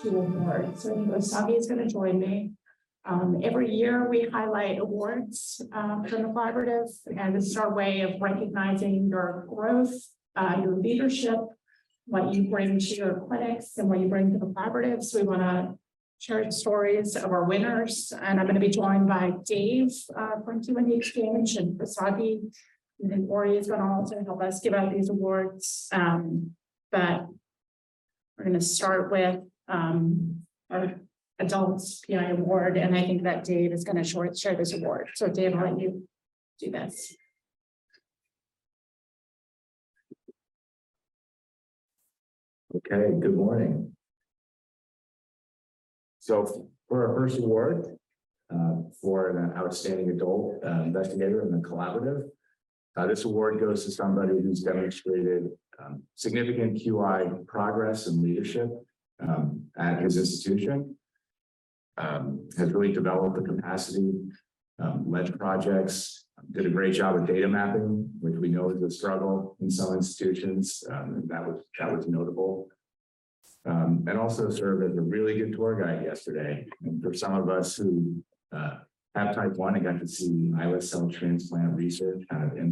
two awards. So I think Osagi is going to join me. Every year we highlight awards from the collaborative, and this is our way of recognizing your growth, your leadership, what you bring to your clinics and what you bring to the collaborative. So we want to share the stories of our winners, and I'm going to be joined by Dave from T1D Exchange and Osagi, and then Ori is going to also help us give out these awards. But we're going to start with our Adults PI Award, and I think that Dave is going to share this award. So Dave, I'll let you do this. Okay, good morning. So for our first award for an outstanding adult investigator in the collaborative, this award goes to somebody who's demonstrated significant QI progress and leadership at his institution, has really developed the capacity, led projects, did a great job of data mapping, which we know is a struggle in some institutions. And that was notable. And also served as a really good tour guide yesterday. And for some of us who have type 1 and got to see islet cell transplant research kind of in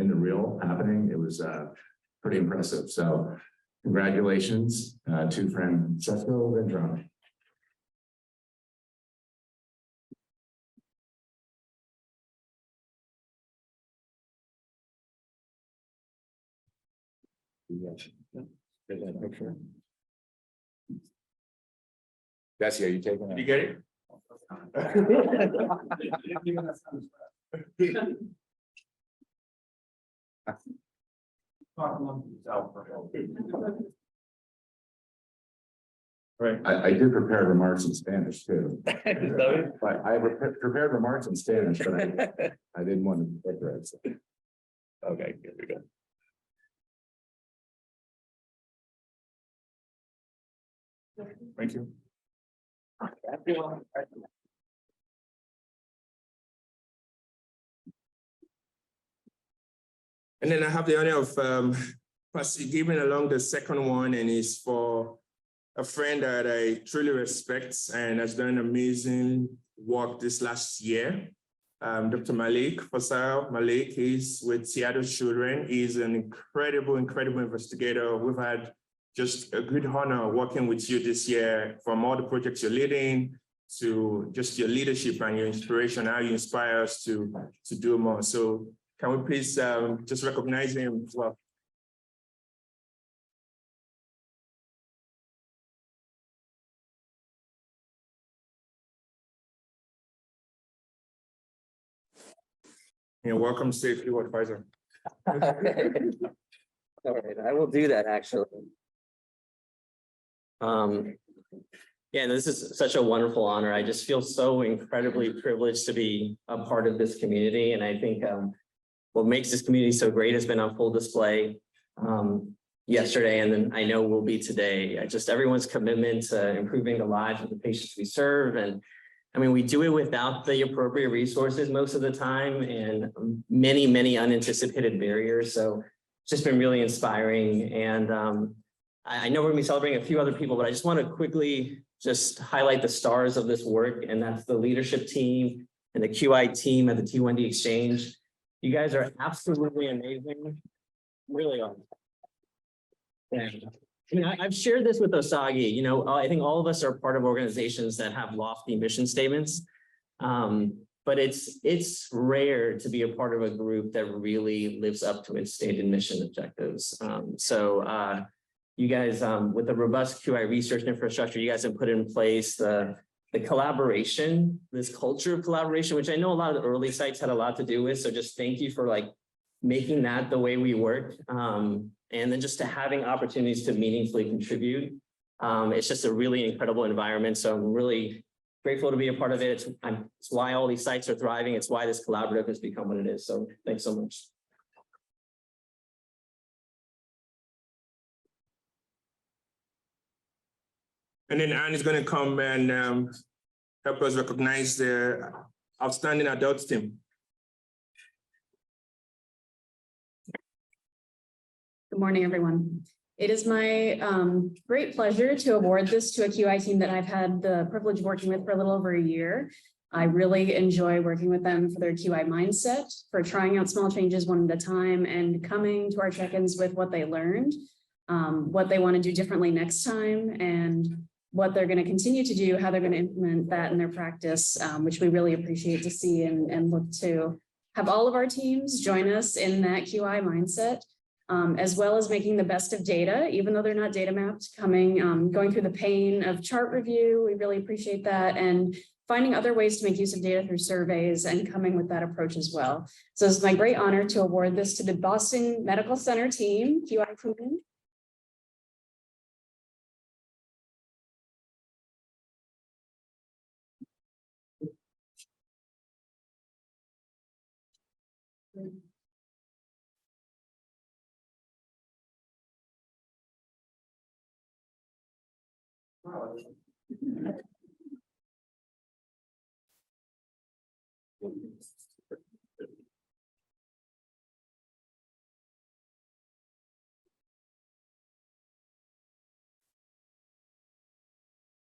the real happening, it was pretty impressive. So congratulations to Francesco Vendrone. Picture. Bessie, are you taking it? You get it? Right. I did prepare remarks in Spanish too. But I prepared remarks in Spanish, but I didn't want to butcher it. So. Okay, here we go. Thank you. And then I have the honor of giving along the second one, and it's for a friend that I truly respect and has done amazing work this last year. Dr. Malik Fasal Malik is with Seattle Children. He's an incredible investigator. We've had just a good honor working with you this year, from all the projects you're leading to just your leadership and your inspiration, how you inspire us to do more. So can we please just recognize him as well? You're welcome, State Legal Advisor. All right, I will do that actually. Yeah, this is such a wonderful honor. I just feel so incredibly privileged to be a part of this community. And I think what makes this community so great has been on full display yesterday, and then I know will be today. Just everyone's commitment to improving the lives of the patients we serve. And I mean, we do it without the appropriate resources most of the time, and many unanticipated barriers. So it's just been really inspiring. And I know we're going to be celebrating a few other people, but I just want to quickly just highlight the stars of this work, and that's the leadership team and the QI team at the T1D Exchange. You guys are absolutely amazing. Really are. And I've shared this with Osagi. You know, I think all of us are part of organizations that have lofty mission statements, but it's rare to be a part of a group that really lives up to its stated mission objectives. You guys, with the robust QI research infrastructure, you guys have put in place the collaboration, this culture of collaboration, which I know a lot of the early sites had a lot to do with. So just thank you for like making that the way we work. And then just to having opportunities to meaningfully contribute. It's just a really incredible environment. So I'm really grateful to be a part of it. It's why all these sites are thriving. It's why this collaborative has become what it is. So thanks so much. And then Anne is going to come and help us recognize the outstanding adults team. Good morning, everyone. It is my great pleasure to award this to a QI team that I've had the privilege of working with for a little over a year. I really enjoy working with them for their QI mindset, for trying out small changes one at a time and coming to our check-ins with what they learned, what they want to do differently next time, and what they're going to continue to do, how they're going to implement that in their practice, which we really appreciate to see and look to have all of our teams join us in that QI mindset, as well as making the best of data, even though they're not data mapped, going through the pain of chart review. We really appreciate that, and finding other ways to make use of data through surveys and coming with that approach as well. So it's my great honor to award this to the Boston Medical Center team, QI team.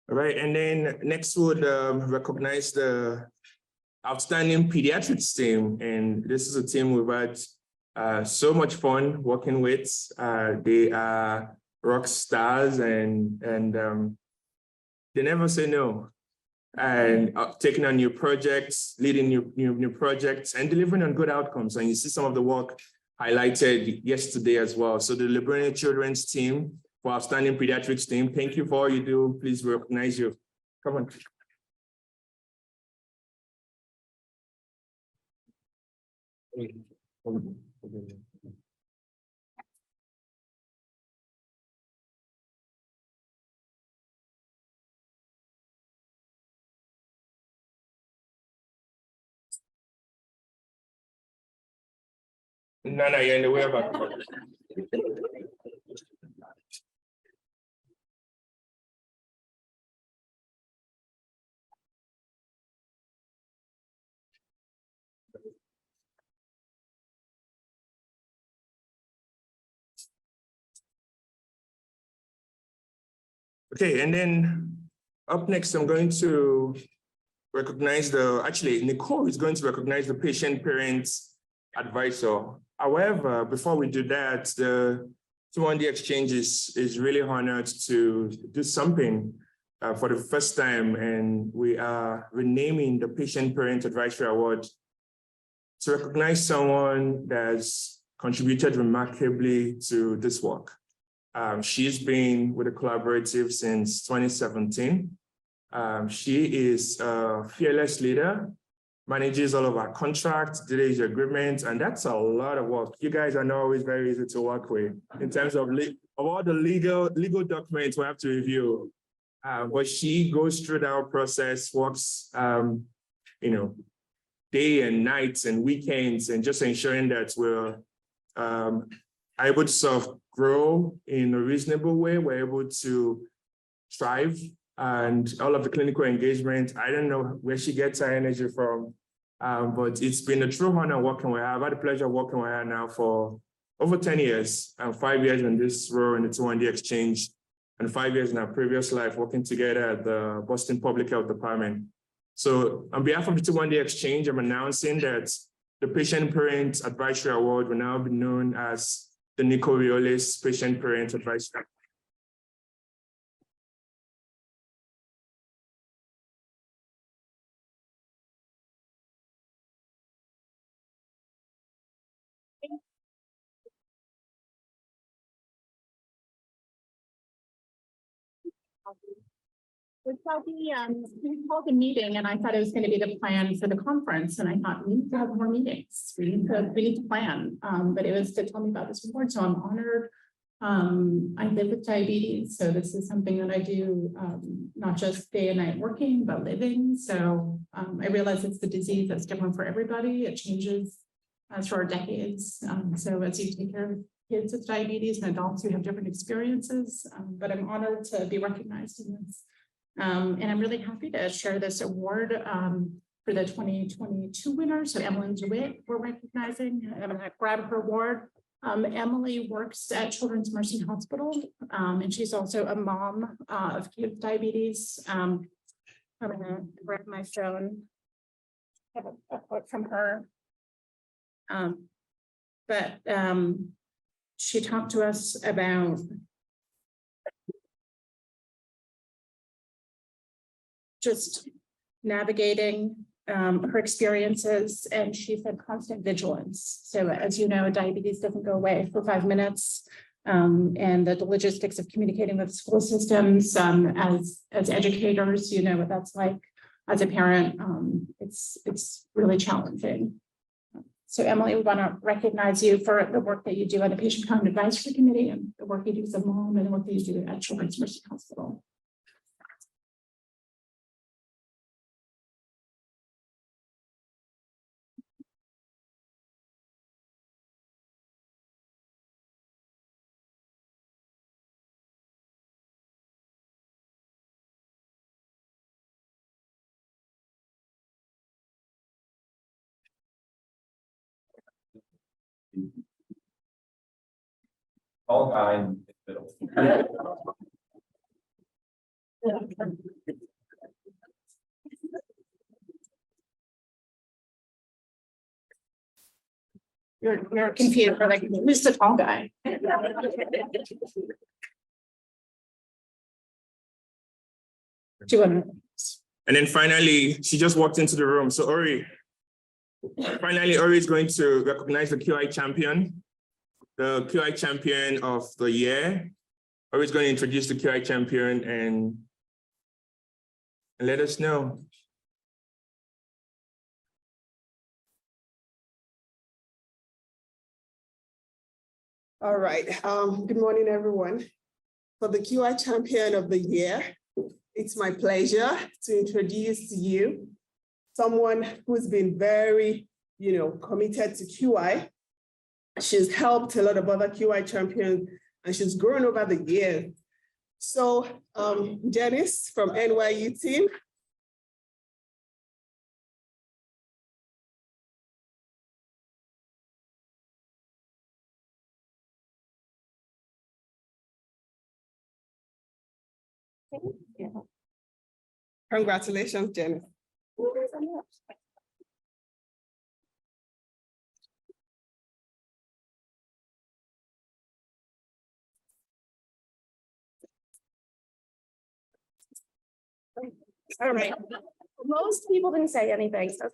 All right, and then next would recognize the outstanding pediatrics team. And this is a team we've had so much fun working with. They are rock stars and they never say no. And taking on new projects, leading new projects, and delivering on good outcomes. And you see some of the work highlighted yesterday as well. So the Liberian Children's team, for outstanding pediatrics team, thank you for all you do. Please recognize you. Come on. No, you're in the way of our. Okay, and then up next, I'm going to recognize Nicole is going to recognize the patient parents advisor. However, before we do that, the T1D Exchange is really honored to do something for the first time, and we are renaming the Patient Parent Advisory Award to recognize someone that's contributed remarkably to this work. She's been with the collaborative since 2017. She is a fearless leader, manages all of our contracts, delays agreements, and that's a lot of work. You guys are not always very easy to work with in terms of all the legal documents we have to review. But she goes through that process, works, day and nights and weekends, and just ensuring that we're able to sort of grow in a reasonable way. We're able to thrive, and all of the clinical engagement. I don't know where she gets her energy from, but it's been a true honor working with her. I've had the pleasure of working with her now for over 10 years, and 5 years in this role in the T1D Exchange, and 5 years in our previous life working together at the Boston Public Health Department. So on behalf of the T1D Exchange, I'm announcing that the Patient Parent Advisory Award will now be known as the Nico Riolis Patient Parent Advisory. We called the meeting, and I thought it was going to be the plan for the conference, and I thought we need to have more meetings. We need to plan. But it was to tell me about this award, so I'm honored. I live with diabetes, so this is something that I do not just day and night working, but living. So I realize it's the disease that's different for everybody. It changes through our decades. So as you take care of kids with diabetes and adults who have different experiences, but I'm honored to be recognized in this. And I'm really happy to share this award for the 2022 winner. So Emily DeWitt, we're recognizing. I'm going to grab her award. Emily works at Children's Mercy Hospital, and she's also a mom of kids with diabetes. I'm gonna grab my phone. I have a quote from her. But she talked to us about just navigating her experiences, and she said constant vigilance. So as you know, diabetes doesn't go away for 5 minutes. And the logistics of communicating with school systems, as educators, you know what that's like. As a parent, it's really challenging. So Emily, we want to recognize you for the work that you do on the Patient Common Advisory Committee and the work you do as a mom and the work that you do at Children's Mercy Hospital. Tall guy in the middle. You're confused, or like, who's the tall guy? Do you want to? And then finally, she just walked into the room. So Ori, finally, Ori is going to recognize the QI champion, the QI champion of the year. Ori is going to introduce the QI champion and let us know. All right, good morning, everyone. For the QI Champion of the Year, it's my pleasure to introduce to you someone who's been very, committed to QI. She's helped a lot of other QI champions and she's grown over the years. So Janice from NYU team. Congratulations, Janice. All right. Most people didn't say anything. So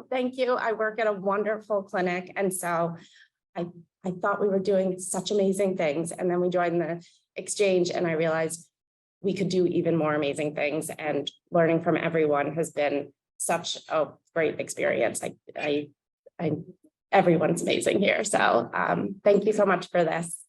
thank you. I work at a wonderful clinic. And so I thought we were doing such amazing things. And then we joined the exchange and I realized we could do even more amazing things, and learning from everyone has been such a great experience. Everyone's amazing here. So thank you so much for this.